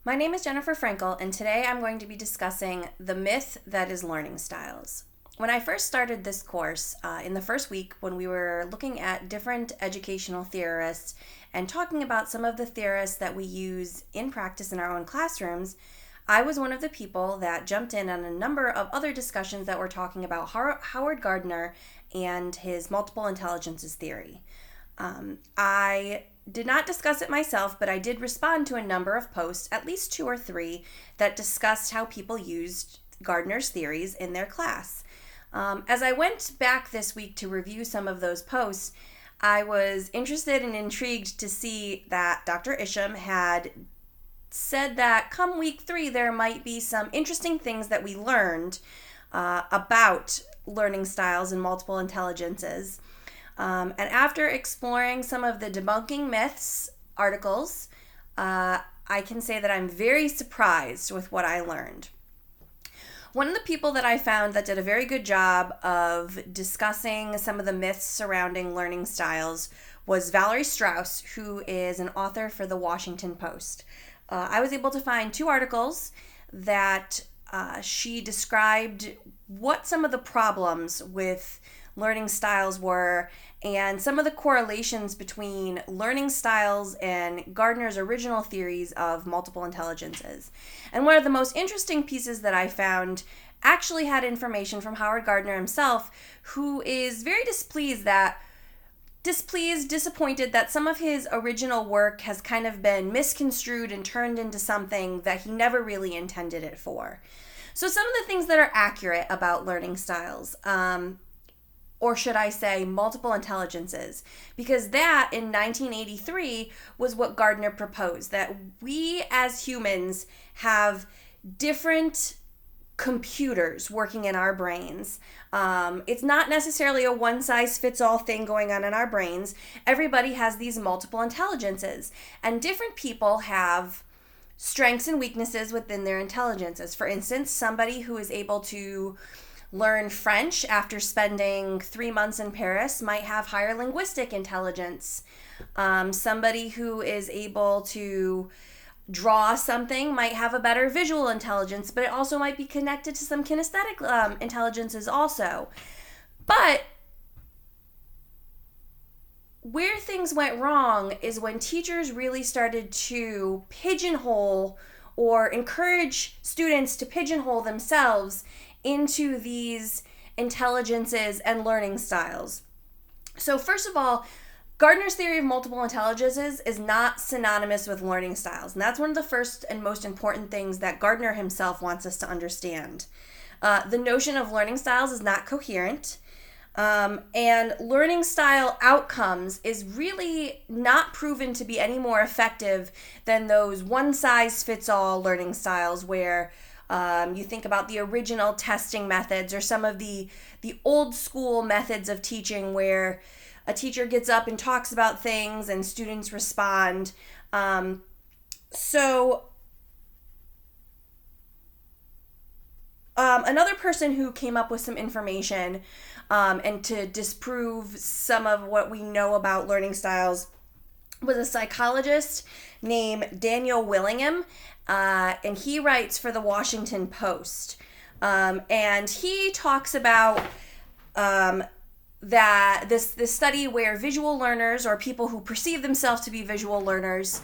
My name is Jennifer Frankel, and today I'm going to be discussing the myth that is learning styles. When I first started this course, in the first week, when we were looking at different educational theorists and talking about some of the theorists that we use in practice in our own classrooms, I was one of the people that jumped in on a number of other discussions that were talking about Howard Gardner and his multiple intelligences theory. I did not discuss it myself, but I did respond to a number of posts, at least two or three, that discussed how people used Gardner's theories in their class. As I went back this week to review some of those posts, I was interested and intrigued to see that Dr. Isham had said that come week 3 there might be some interesting things that we learned about learning styles and multiple intelligences. And after exploring some of the debunking myths articles, I can say that I'm very surprised with what I learned. One of the people that I found that did a very good job of discussing some of the myths surrounding learning styles was Valerie Strauss, who is an author for the Washington Post. I was able to find 2 articles that she described what some of the problems with learning styles were and some of the correlations between learning styles and Gardner's original theories of multiple intelligences. And one of the most interesting pieces that I found actually had information from Howard Gardner himself, who is very disappointed that some of his original work has kind of been misconstrued and turned into something that he never really intended it for. So some of the things that are accurate about learning styles, or should I say multiple intelligences, because that in 1983 was what Gardner proposed, that we as humans have different computers working in our brains. It's not necessarily a one-size-fits-all thing going on in our brains. Everybody has these multiple intelligences, and different people have strengths and weaknesses within their intelligences. For instance, somebody who is able to learn French after spending 3 months in Paris might have higher linguistic intelligence. Somebody who is able to draw something might have a better visual intelligence, but it also might be connected to some kinesthetic intelligences also. But where things went wrong is when teachers really started to pigeonhole or encourage students to pigeonhole themselves into these intelligences and learning styles. So first of all, Gardner's theory of multiple intelligences is not synonymous with learning styles. And that's one of the first and most important things that Gardner himself wants us to understand. The notion of learning styles is not coherent. And learning style outcomes is really not proven to be any more effective than those one-size-fits-all learning styles where you think about the original testing methods or some of the old school methods of teaching where a teacher gets up and talks about things and students respond. Another person who came up with some information and to disprove some of what we know about learning styles was a psychologist named Daniel Willingham, and he writes for the Washington Post. And he talks about that this study where visual learners or people who perceive themselves to be visual learners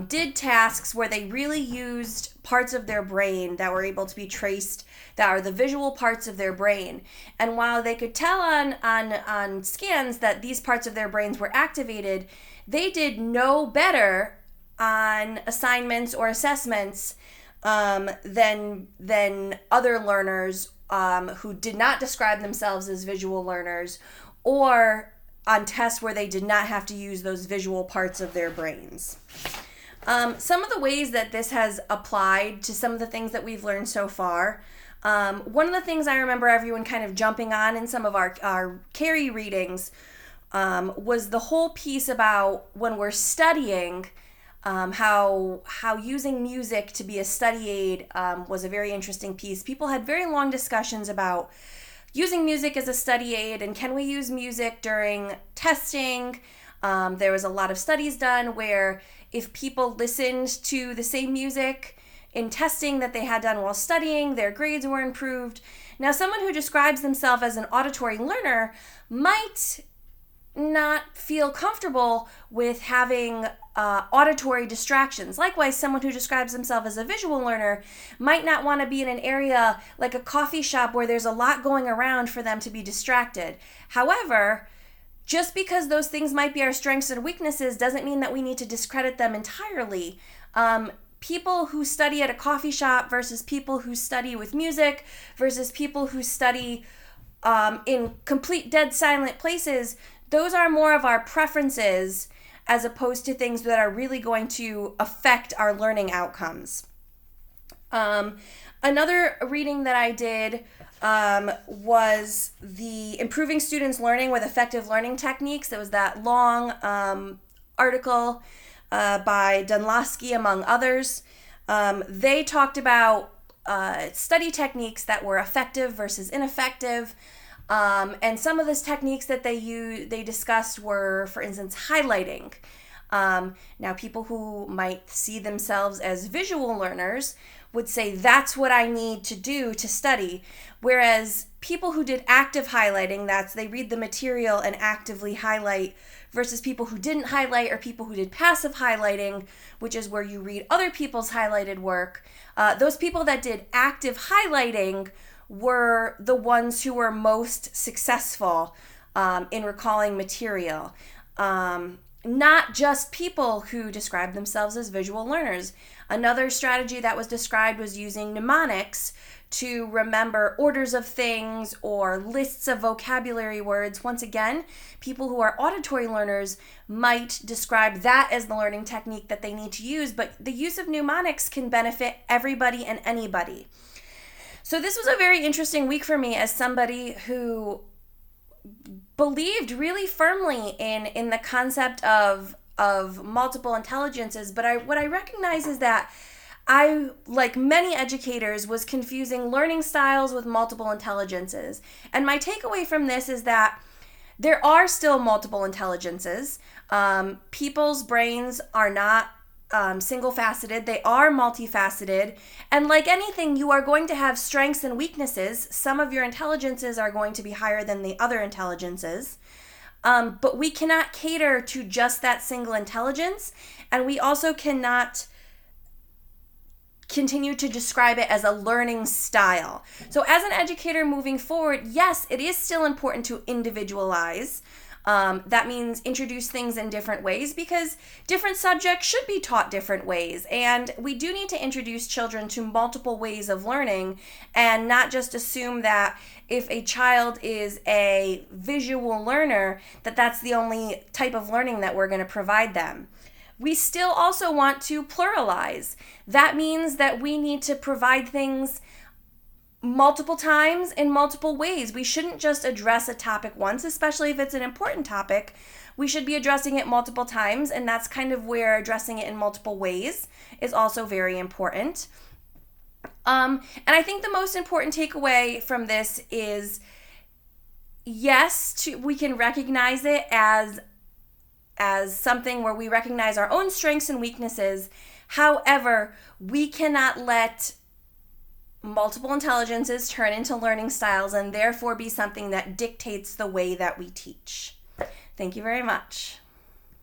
did tasks where they really used parts of their brain that were able to be traced, that are the visual parts of their brain. And while they could tell on scans that these parts of their brains were activated, they did no better on assignments or assessments than other learners who did not describe themselves as visual learners, or on tests where they did not have to use those visual parts of their brains. Some of the ways that this has applied to some of the things that we've learned so far, one of the things I remember everyone kind of jumping on in some of our Carey readings was the whole piece about when we're studying, how using music to be a study aid was a very interesting piece. People had very long discussions about using music as a study aid and can we use music during testing. There was a lot of studies done where if people listened to the same music in testing that they had done while studying, their grades were improved. Now, someone who describes themselves as an auditory learner might not feel comfortable with having auditory distractions. Likewise, someone who describes themselves as a visual learner might not want to be in an area like a coffee shop where there's a lot going around for them to be distracted. However, just because those things might be our strengths and weaknesses doesn't mean that we need to discredit them entirely. People who study at a coffee shop versus people who study with music versus people who study in complete dead silent places, those are more of our preferences as opposed to things that are really going to affect our learning outcomes. Another reading that I did was the Improving Students' Learning with Effective Learning Techniques. It was that long article by Dunlosky, among others. They talked about study techniques that were effective versus ineffective. And some of those techniques that they discussed were, for instance, highlighting. Now, people who might see themselves as visual learners would say, that's what I need to do to study. Whereas people who did active highlighting, that's they read the material and actively highlight, versus people who didn't highlight or people who did passive highlighting, which is where you read other people's highlighted work. Those people that did active highlighting were the ones who were most successful in recalling material. Not just people who describe themselves as visual learners. Another strategy that was described was using mnemonics to remember orders of things or lists of vocabulary words. Once again, people who are auditory learners might describe that as the learning technique that they need to use, but the use of mnemonics can benefit everybody and anybody. So this was a very interesting week for me as somebody who believed really firmly in the concept of multiple intelligences, but what I recognize is that I, like many educators, was confusing learning styles with multiple intelligences. And my takeaway from this is that there are still multiple intelligences. People's brains are not single-faceted. They are multifaceted. And like anything, you are going to have strengths and weaknesses. Some of your intelligences are going to be higher than the other intelligences. But we cannot cater to just that single intelligence. And we also cannot continue to describe it as a learning style. So as an educator moving forward, yes, it is still important to individualize. That means introduce things in different ways because different subjects should be taught different ways. And we do need to introduce children to multiple ways of learning and not just assume that if a child is a visual learner, that that's the only type of learning that we're going to provide them. We still also want to pluralize. That means that we need to provide things multiple times in multiple ways. We shouldn't just address a topic once, especially if it's an important topic. We should be addressing it multiple times, and that's kind of where addressing it in multiple ways is also very important. And I think the most important takeaway from this is, yes, we can recognize it as something where we recognize our own strengths and weaknesses. However, we cannot let multiple intelligences turn into learning styles and therefore be something that dictates the way that we teach. Thank you very much.